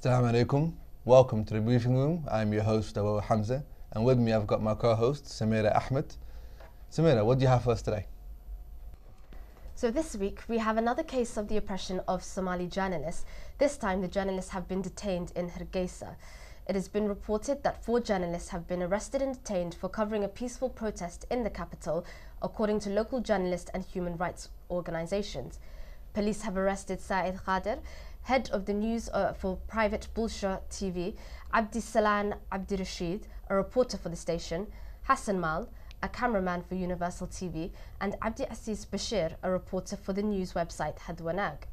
Assalamu alaikum. Welcome to the briefing room. I'm your host, Abu Hamza, and with me I've got my co-host, Samira Ahmed. Samira, what do you have for us today? So this week we have another case of the oppression of Somali journalists. This time the journalists have been detained in Hargeisa. It has been reported that 4 journalists have been arrested and detained for covering a peaceful protest in the capital, according to local journalists and human rights organizations. Police have arrested Saeed Khader, head of the news for private Bulsha TV, Abdisalan Abdirashid, a reporter for the station, Hassan Mal, a cameraman for Universal TV, and Abdi Aziz Bashir, a reporter for the news website Hadwanag.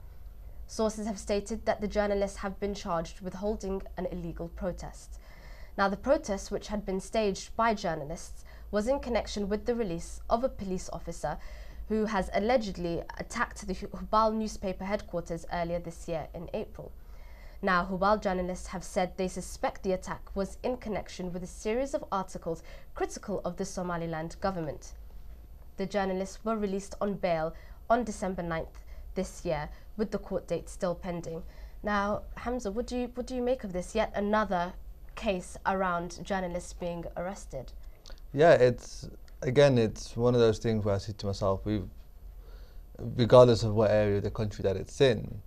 Sources have stated that the journalists have been charged with holding an illegal protest. Now, the protest, which had been staged by journalists, was in connection with the release of a police officer who has allegedly attacked the Hubal newspaper headquarters earlier this year in April. Now, Hubal journalists have said they suspect the attack was in connection with a series of articles critical of the Somaliland government. The journalists were released on bail on December 9th this year, with the court date still pending. Now, Hamza, what do you make of this? Yet another case around journalists being arrested. Yeah, it's one of those things where I say to myself, regardless of what area of the country that it's in,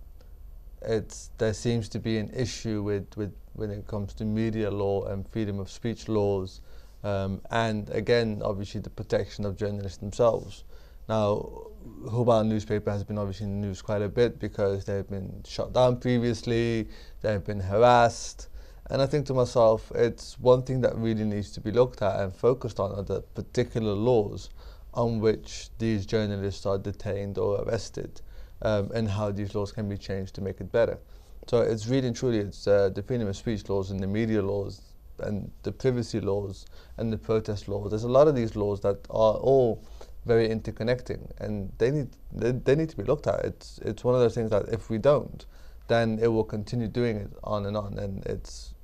there seems to be an issue with when it comes to media law and freedom of speech laws, and again, obviously the protection of journalists themselves. Now, Hubal newspaper has been obviously in the news quite a bit because they've been shut down previously, they've been harassed, and I think to myself, it's one thing that really needs to be looked at and focused on are the particular laws on which these journalists are detained or arrested, and how these laws can be changed to make it better. So it's really and truly, it's the freedom of speech laws and the media laws and the privacy laws and the protest laws. There's a lot of these laws that are all very interconnecting, and they need to be looked at. It's one of those things that if we don't, then it will continue doing it on, and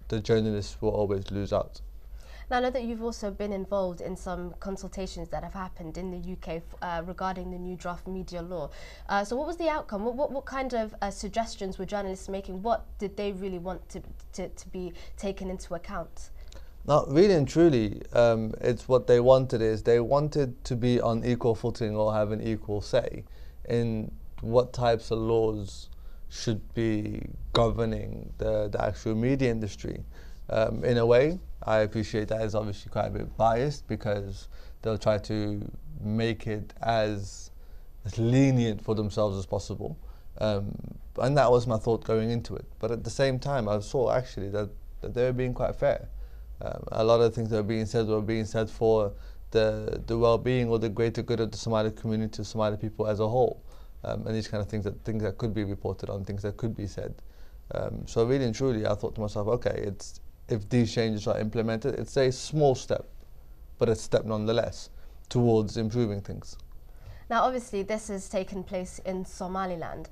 the journalists will always lose out. Now, I know that you've also been involved in some consultations that have happened in the UK regarding the new draft media law. So what was the outcome? What kind of suggestions were journalists making? What did they really want to be taken into account? Now, really and truly, it's what they wanted is they wanted to be on equal footing or have an equal say in what types of laws should be governing the actual media industry. In a way, I appreciate that is obviously quite a bit biased because they'll try to make it as lenient for themselves as possible. And that was my thought going into it. But at the same time, I saw actually that they were being quite fair. A lot of things that were being said for the well-being or the greater good of the Somali community, Somali people as a whole. And these kind of things that could be reported on, things that could be said. So really and truly, I thought to myself, okay, if these changes are implemented, it's a small step, but a step nonetheless towards improving things. Now, obviously, this has taken place in Somaliland,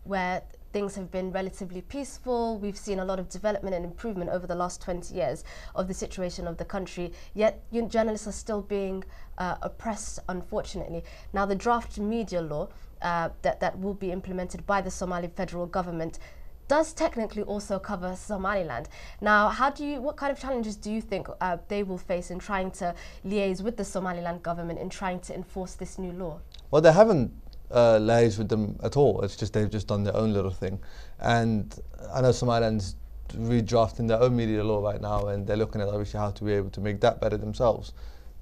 where things have been relatively peaceful. We've seen a lot of development and improvement over the last 20 years of the situation of the country, yet journalists are still being oppressed, unfortunately. Now, the draft media law that will be implemented by the Somali federal government does technically also cover Somaliland. Now, what kind of challenges do you think they will face in trying to liaise with the Somaliland government in trying to enforce this new law? Well, they haven't liaised with them at all. It's just they've just done their own little thing. And I know Somaliland's redrafting their own media law right now, and they're looking at obviously how to be able to make that better themselves.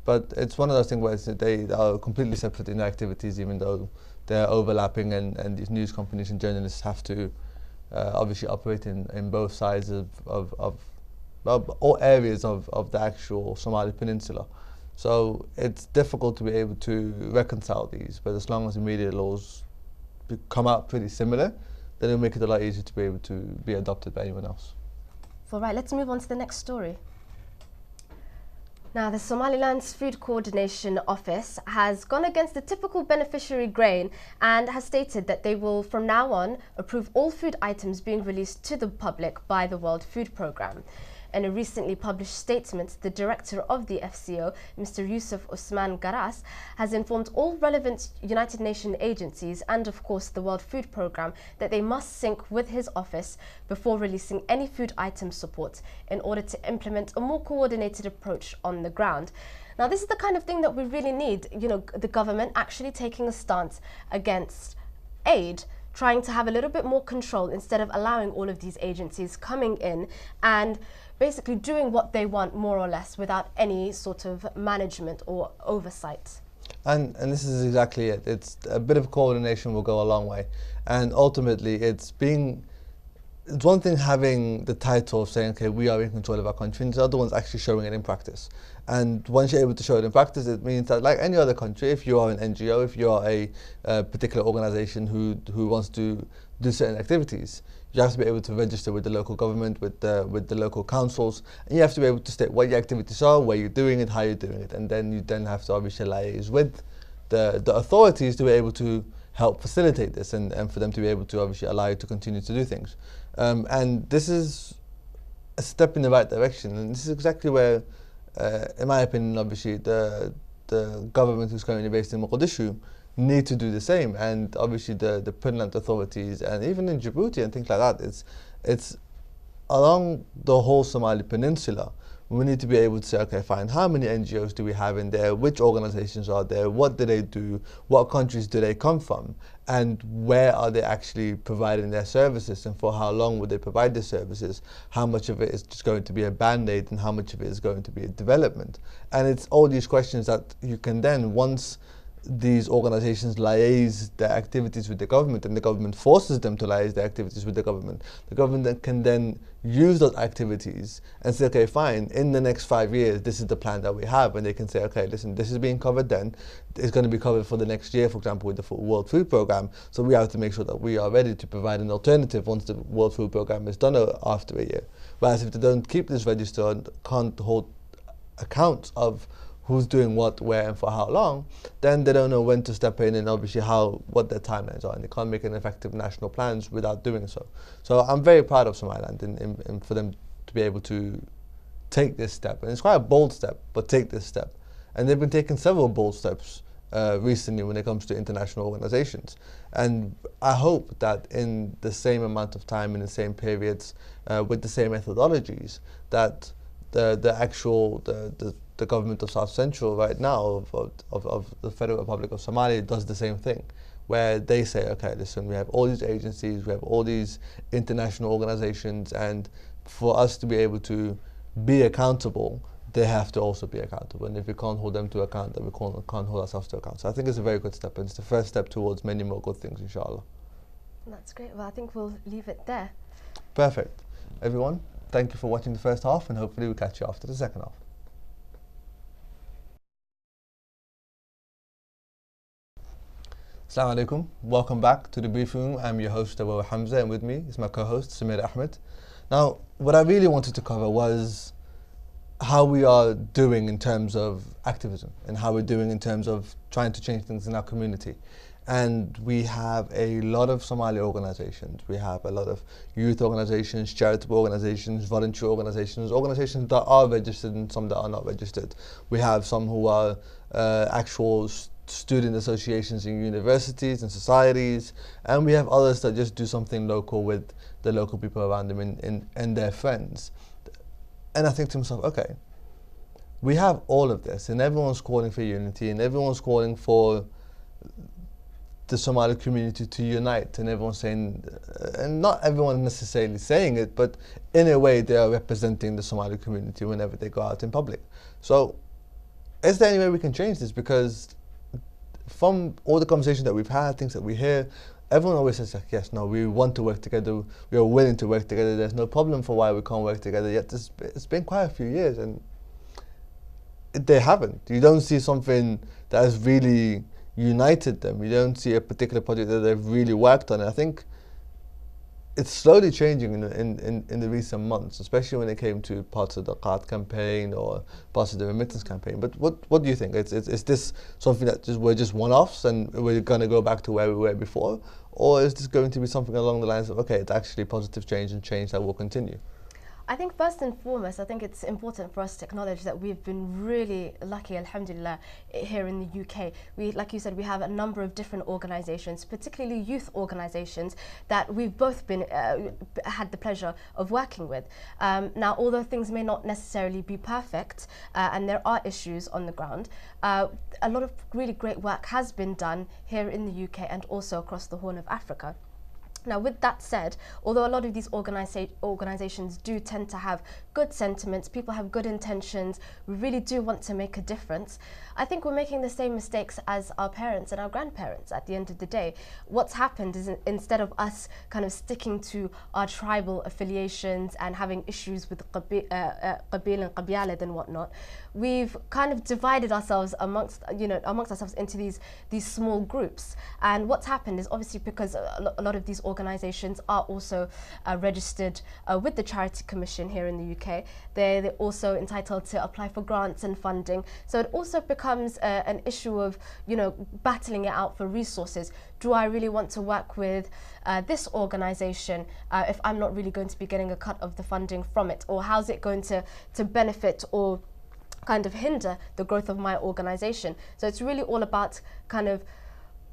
But it's one of those things where they are completely separate in their activities, even though they're overlapping, and these news companies and journalists have to obviously operate in both sides of all areas of the actual Somali peninsula. So it's difficult to be able to reconcile these, but as long as the media laws come out pretty similar, then it'll make it a lot easier to be able to be adopted by anyone else. All right, let's move on to the next story. Now, the Somaliland's Food Coordination Office has gone against the typical beneficiary grain and has stated that they will, from now on, approve all food items being released to the public by the World Food Programme. In a recently published statement, the director of the FCO, Mr. Yusuf Usman Garas, has informed all relevant United Nations agencies and, of course, the World Food Programme that they must sync with his office before releasing any food item support in order to implement a more coordinated approach on the ground. Now, this is the kind of thing that we really need, the government actually taking a stance against aid, trying to have a little bit more control instead of allowing all of these agencies coming in and basically doing what they want, more or less, without any sort of management or oversight. And this is exactly it. It's a bit of coordination will go a long way. And ultimately, it's one thing having the title of saying, okay, we are in control of our country, and the other one's actually showing it in practice. And once you're able to show it in practice, it means that, like any other country, if you are an NGO, if you are a particular organization who wants to do certain activities, you have to be able to register with the local government, with the local councils, and you have to be able to state what your activities are, where you're doing it, how you're doing it, and then you have to obviously liaise with the authorities to be able to help facilitate this and for them to be able to obviously allow you to continue to do things. And this is a step in the right direction, and this is exactly where, in my opinion, obviously the government who's currently based in Mogadishu need to do the same, and obviously the Puntland authorities, and even in Djibouti and things like that. It's along the whole Somali peninsula. We need to be able to say, okay, fine, how many NGOs do we have in there? Which organizations are there? What do they do? What countries do they come from? And where are they actually providing their services? And for how long would they provide the services? How much of it is just going to be a band-aid and how much of it is going to be a development? And it's all these questions that you can then, once these organizations liaise their activities with the government and the government forces them to liaise their activities with the government can then use those activities and say, okay, fine, in the next 5 years, this is the plan that we have. And they can say, okay, listen, this is being covered then. It's going to be covered for the next year, for example, with the World Food Programme. So we have to make sure that we are ready to provide an alternative once the World Food Programme is done after a year. Whereas if they don't keep this register and can't hold accounts of who's doing what, where, and for how long, then they don't know when to step in and obviously what their timelines are, and they can't make an effective national plans without doing so. So I'm very proud of Somaliland in for them to be able to take this step, and it's quite a bold step, but take this step. And they've been taking several bold steps recently when it comes to international organizations. And I hope that in the same amount of time, in the same periods, with the same methodologies, that the government of South Central right now of the Federal Republic of Somalia does the same thing, where they say, okay, listen, we have all these agencies, we have all these international organizations, and for us to be able to be accountable, they have to also be accountable. And if we can't hold them to account, then we can't hold ourselves to account. So I think it's a very good step, and it's the first step towards many more good things, inshallah. That's great. Well, I think we'll leave it there. Perfect. Everyone, thank you for watching the first half, and hopefully we'll catch you after the second half. Assalamu alaikum. Welcome back to the briefing room. I'm your host, Abu Hamza, and with me is my co-host, Samir Ahmed. Now, what I really wanted to cover was how we are doing in terms of activism and how we're doing in terms of trying to change things in our community. And we have a lot of Somali organizations. We have a lot of youth organizations, charitable organizations, volunteer organizations that are registered and some that are not registered. We have some who are actual student associations in universities and societies, and we have others that just do something local with the local people around them and their friends. And I think to myself, okay, we have all of this, and everyone's calling for unity, and everyone's calling for the Somali community to unite, and everyone's saying, and not everyone necessarily saying it, but in a way they are representing the Somali community whenever they go out in public. So is there any way we can change this? Because from all the conversations that we've had, things that we hear, everyone always says, like, yes, no, we want to work together, we are willing to work together, there's no problem for why we can't work together, yet it's been quite a few years and they haven't. You don't see something that has really united them. You don't see a particular project that they've really worked on. And I think it's slowly changing in the recent months, especially when it came to parts of the Qat campaign or parts of the remittance campaign. But what do you think? Is this something that we're just one-offs and we're going to go back to where we were before? Or is this going to be something along the lines of, okay, it's actually positive change and change that will continue? I think first and foremost, I think it's important for us to acknowledge that we've been really lucky, alhamdulillah, here in the UK. We, like you said, we have a number of different organisations, particularly youth organisations, that we've both been had the pleasure of working with. Now, although things may not necessarily be perfect, and there are issues on the ground, a lot of really great work has been done here in the UK and also across the Horn of Africa. Now, with that said, although a lot of these organisations do tend to have good sentiments, people have good intentions, we really do want to make a difference, I think we're making the same mistakes as our parents and our grandparents at the end of the day. What's happened is instead of us kind of sticking to our tribal affiliations and having issues with qabil and qabyalad and whatnot, we've kind of divided ourselves amongst ourselves into these small groups. And what's happened is obviously because a lot of these organisations are also registered with the Charity Commission here in the UK. They're also entitled to apply for grants and funding. So it also becomes an issue of, battling it out for resources. Do I really want to work with this organisation if I'm not really going to be getting a cut of the funding from it? Or how's it going to benefit or kind of hinder the growth of my organisation? So it's really all about kind of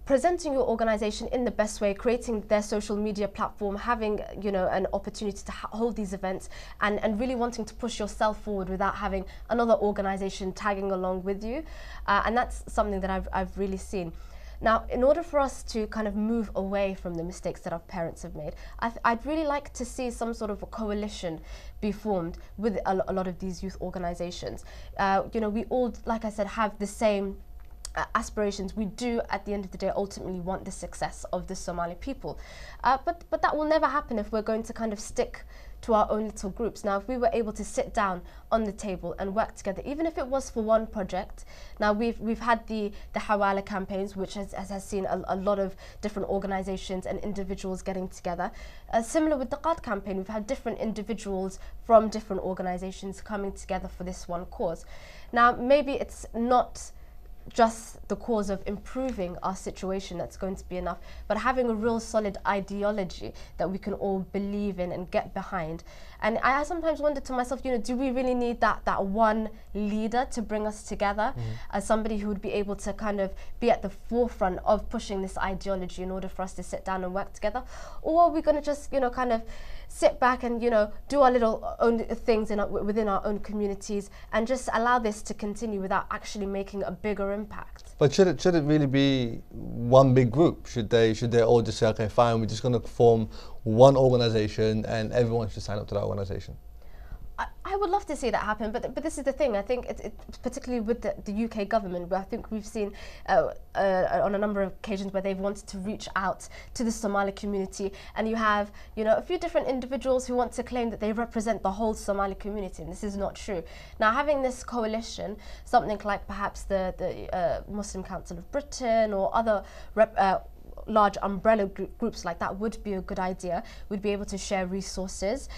presenting your organisation in the best way, creating their social media platform, having an opportunity to hold these events, and really wanting to push yourself forward without having another organisation tagging along with you, and that's something that I've really seen. Now, in order for us to kind of move away from the mistakes that our parents have made, I'd really like to see some sort of a coalition be formed with a lot of these youth organisations. We all, like I said, have the same aspirations. We do, at the end of the day, ultimately want the success of the Somali people. But that will never happen if we're going to kind of stick to our own little groups. Now, if we were able to sit down on the table and work together, even if it was for one project. Now, we've had the Hawala campaigns, which has seen a lot of different organisations and individuals getting together. Similar with the Qad campaign, we've had different individuals from different organisations coming together for this one cause. Now, maybe it's not just the cause of improving our situation that's going to be enough, but having a real solid ideology that we can all believe in and get behind. And I sometimes wonder to myself, do we really need that one leader to bring us together, as somebody who would be able to kind of be at the forefront of pushing this ideology in order for us to sit down and work together? Or are we going to just, kind of sit back and, do our little own things within our own communities and just allow this to continue without actually making a bigger impact? But should it really be one big group? Should they all just say, okay, fine, we're just going to form one organisation and everyone should sign up to that organisation? I would love to see that happen, but this is the thing. I think particularly with the UK government, where I think we've seen on a number of occasions where they've wanted to reach out to the Somali community, and you have a few different individuals who want to claim that they represent the whole Somali community, and this is not true. Now, having this coalition, something like perhaps the Muslim Council of Britain or other large umbrella groups like that would be a good idea. We'd be able to share resources,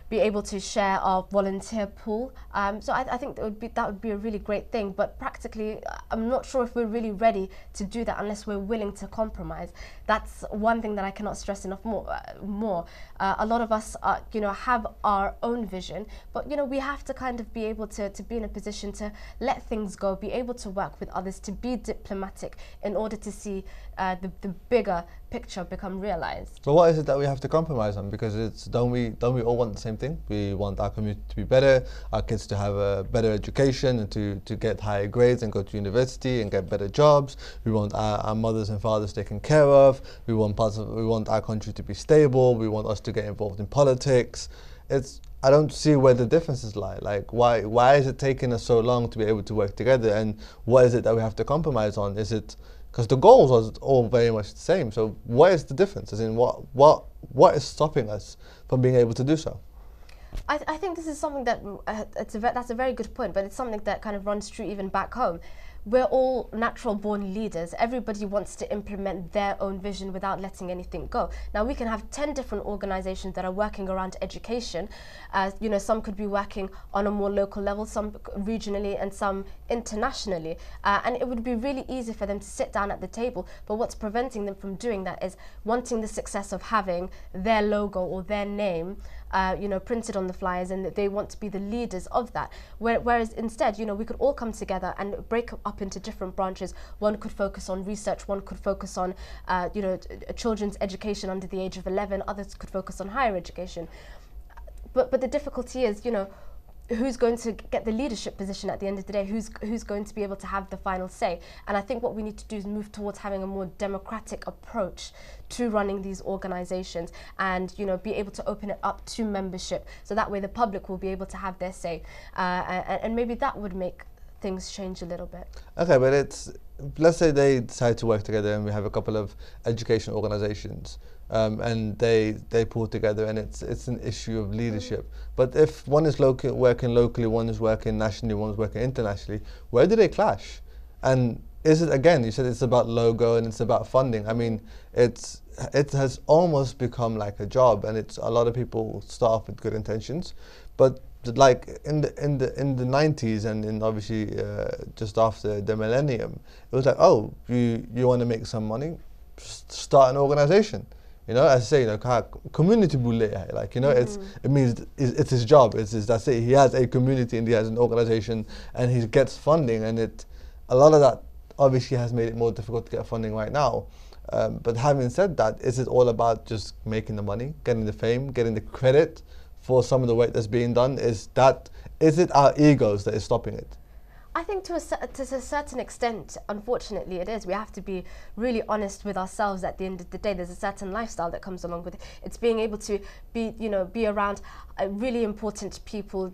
be able to share our volunteer pool. So I think that would be a really great thing. But practically, I'm not sure if we're really ready to do that unless we're willing to compromise. That's one thing that I cannot stress enough more. A lot of us, have our own vision, but we have to kind of be able to be in a position to let things go, be able to work with others, to be diplomatic in order to see the bigger picture become realized. But what is it that we have to compromise on? Because don't we all want the same thing? We want our community to be better, our kids to have a better education and to get higher grades and go to university and get better jobs. We want our mothers and fathers taken care of. We want our country to be stable. We want us to get involved in politics. I don't see where the differences lie. Like, why is it taking us so long to be able to work together? And what is it that we have to compromise on? Is it because the goals are all very much the same? So what is the difference? As in, what is stopping us from being able to do so? I think this is something that that's a very good point, but it's something that kind of runs true even back home. We're all natural born leaders. Everybody wants to implement their own vision without letting anything go. Now, we can have 10 different organizations that are working around education. Some could be working on a more local level, some regionally and some internationally. And it would be really easy for them to sit down at the table. But what's preventing them from doing that is wanting the success of having their logo or their name printed on the flyers, and that they want to be the leaders of that. Whereas instead, we could all come together and break up into different branches. One could focus on research, one could focus on, children's education under the age of 11, others could focus on higher education. But the difficulty is, who's going to get the leadership position at the end of the day? Who's going to be able to have the final say? And I think what we need to do is move towards having a more democratic approach to running these organizations, and be able to open it up to membership, so that way the public will be able to have their say, and maybe that would make things change a little bit. Okay, but let's say they decide to work together, and we have a couple of education organizations, and they pull together, and it's an issue of leadership. But if one is working locally, one is working nationally, one is working internationally, where do they clash? And is it, again, you said it's about logo and it's about funding. I mean, it has almost become like a job, and it's a lot of people start off with good intentions, but like in the 90s, and in obviously just after the millennium, it was like, oh, you want to make some money, start an organization. As I say, community bulle, like, it means it's his job. That's it. He has a community and he has an organization and he gets funding, and a lot of that obviously has made it more difficult to get funding right now. But having said that, is it all about just making the money, getting the fame, getting the credit for some of the work that's being done? Is it our egos that is stopping it? I think to a certain extent, unfortunately, it is. We have to be really honest with ourselves at the end of the day. There's a certain lifestyle that comes along with it. It's being able to be around really important people,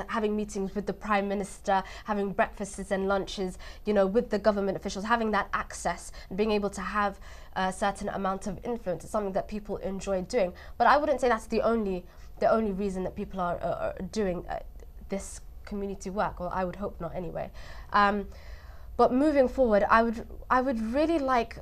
having meetings with the Prime Minister, having breakfasts and lunches, with the government officials, having that access, and being able to have a certain amount of influence. It's something that people enjoy doing. But I wouldn't say that's the only reason that people are doing this community work, or I would hope not anyway. But moving forward, I would really like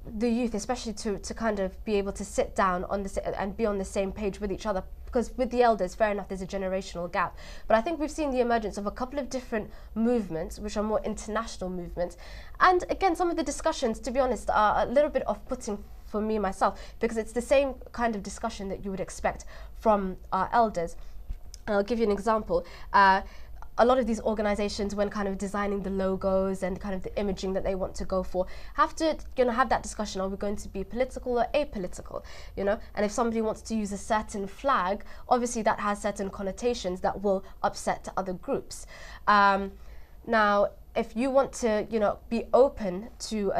the youth, especially to kind of be able to sit down and be on the same page with each other, because with the elders, fair enough, there's a generational gap. But I think we've seen the emergence of a couple of different movements, which are more international movements. And again, some of the discussions, to be honest, are a little bit off-putting for me myself, because it's the same kind of discussion that you would expect from our elders. I'll give you an example. A lot of these organizations, when kind of designing the logos and kind of the imaging that they want to go for, have to have that discussion. Are we going to be political or apolitical? And if somebody wants to use a certain flag, obviously that has certain connotations that will upset other groups. Now, if you want to, be open to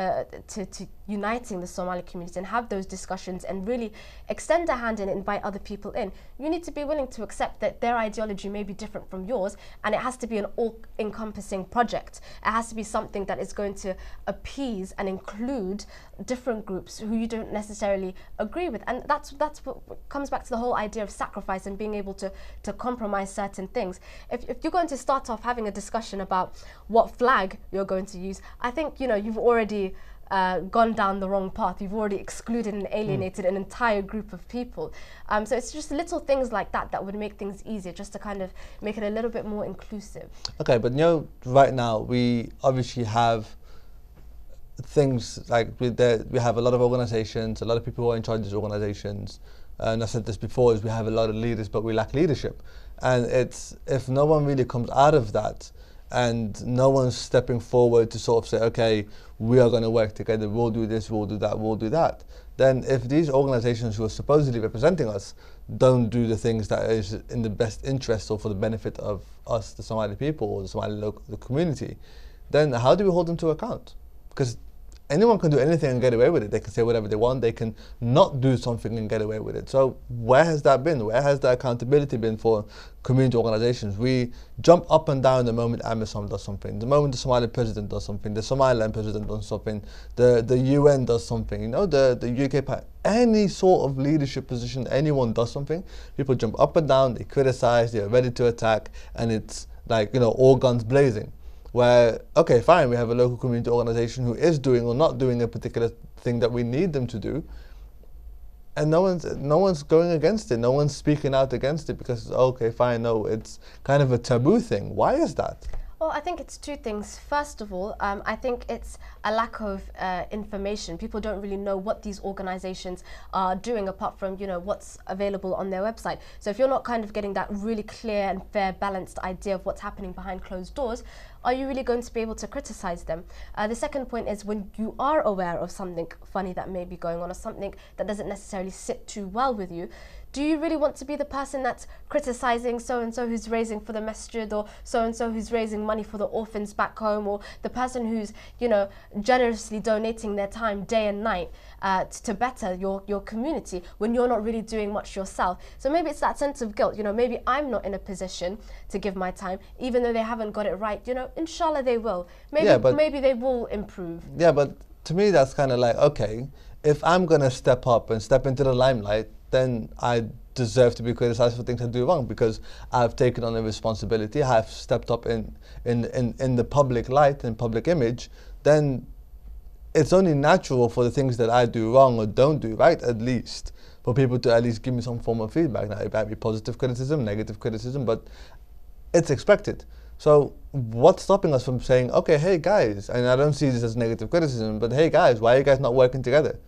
uniting the Somali community and have those discussions and really extend a hand and invite other people in, you need to be willing to accept that their ideology may be different from yours, and it has to be an all-encompassing project. It has to be something that is going to appease and include different groups who you don't necessarily agree with. And that's what comes back to the whole idea of sacrifice and being able to compromise certain things. If you're going to start off having a discussion about what flag you're going to use, I think you've already gone down the wrong path. You've already excluded and alienated an entire group of people. So it's just little things like that would make things easier, just to kind of make it a little bit more inclusive. Okay, but right now we obviously have things like we have a lot of organizations, a lot of people who are in charge of these organizations. And I said this before, is we have a lot of leaders, but we lack leadership. And if no one really comes out of that, and no one's stepping forward to sort of say, okay, we are going to work together, we'll do this, we'll do that, we'll do that, then if these organizations who are supposedly representing us don't do the things that is in the best interest or for the benefit of us, the Somali people, or the Somali local community, then how do we hold them to account? Because anyone can do anything and get away with it. They can say whatever they want. They can not do something and get away with it. So where has that been? Where has the accountability been for community organizations? We jump up and down the moment AMISOM does something, the moment the Somali president does something, the Somaliland president does something, the UN does something, the UK, any sort of leadership position, anyone does something, people jump up and down, they criticize, they're ready to attack, and it's like, all guns blazing. Where, okay, fine, we have a local community organization who is doing or not doing a particular thing that we need them to do, and no one's going against it, no one's speaking out against it, because, okay, fine, no, it's kind of a taboo thing. Why is that? Well, I think it's two things. First of all, I think it's a lack of information. People don't really know what these organizations are doing apart from, what's available on their website. So if you're not kind of getting that really clear and fair, balanced idea of what's happening behind closed doors, are you really going to be able to criticize them? The second point is when you are aware of something funny that may be going on or something that doesn't necessarily sit too well with you, do you really want to be the person that's criticizing so-and-so who's raising for the masjid, or so-and-so who's raising money for the orphans back home, or the person who's, generously donating their time day and night to better your community when you're not really doing much yourself? So maybe it's that sense of guilt. Maybe I'm not in a position to give my time, even though they haven't got it right. Inshallah they will. Maybe they will improve. Yeah, but to me that's kind of like, okay, if I'm going to step up and step into the limelight, then I deserve to be criticized for things I do wrong because I've taken on a responsibility, I've stepped up in the public light and public image. Then it's only natural for the things that I do wrong or don't do right, at least, for people to at least give me some form of feedback. Now, it might be positive criticism, negative criticism, but it's expected. So what's stopping us from saying, okay, hey guys, and I don't see this as negative criticism, but hey guys, why are you guys not working together?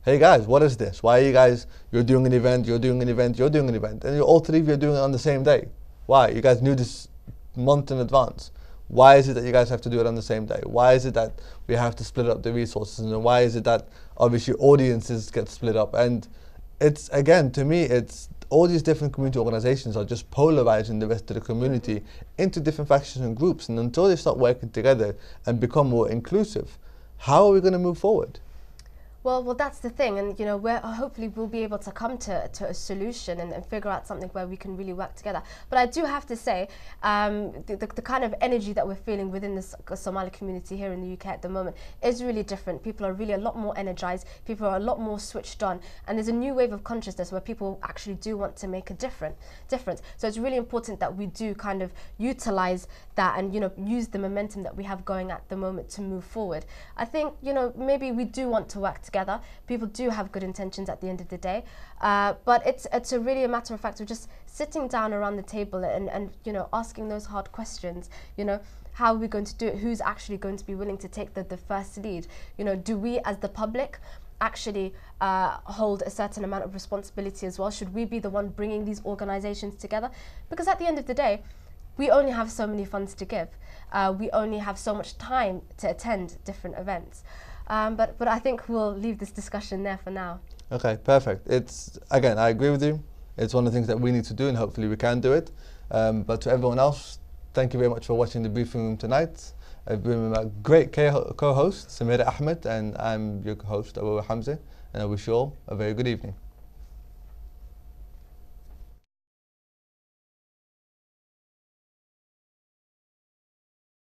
Hey guys, what is this? Why are you guys, you're doing an event, you're doing an event, you're doing an event, and all three of you are doing it on the same day. Why? You guys knew this month in advance. Why is it that you guys have to do it on the same day? Why is it that we have to split up the resources? And why is it that obviously audiences get split up? And it's, again, to me, it's all these different community organizations are just polarizing the rest of the community into different factions and groups. And until they start working together and become more inclusive, how are we going to move forward? Well, that's the thing, and hopefully we'll be able to come to a solution and figure out something where we can really work together. But I do have to say, the kind of energy that we're feeling within the Somali community here in the UK at the moment is really different. People are really a lot more energized, people are a lot more switched on, and there's a new wave of consciousness where people actually do want to make a difference. So it's really important that we do kind of utilize that and use the momentum that we have going at the moment to move forward. I think maybe we do want to work together. People do have good intentions at the end of the day, but it's really a matter of fact of just sitting down around the table and asking those hard questions. How are we going to do it? Who's actually going to be willing to take the first lead? Do we as the public actually hold a certain amount of responsibility as well? Should we be the one bringing these organizations together? Because at the end of the day, we only have so many funds to give. We only have so much time to attend different events. But I think we'll leave this discussion there for now. Okay, perfect. Again, I agree with you. It's one of the things that we need to do, and hopefully we can do it. But to everyone else, thank you very much for watching the briefing room tonight. I've been with my great co-host, Samira Ahmed, and I'm your host, Abu Hamza, and I wish you all a very good evening.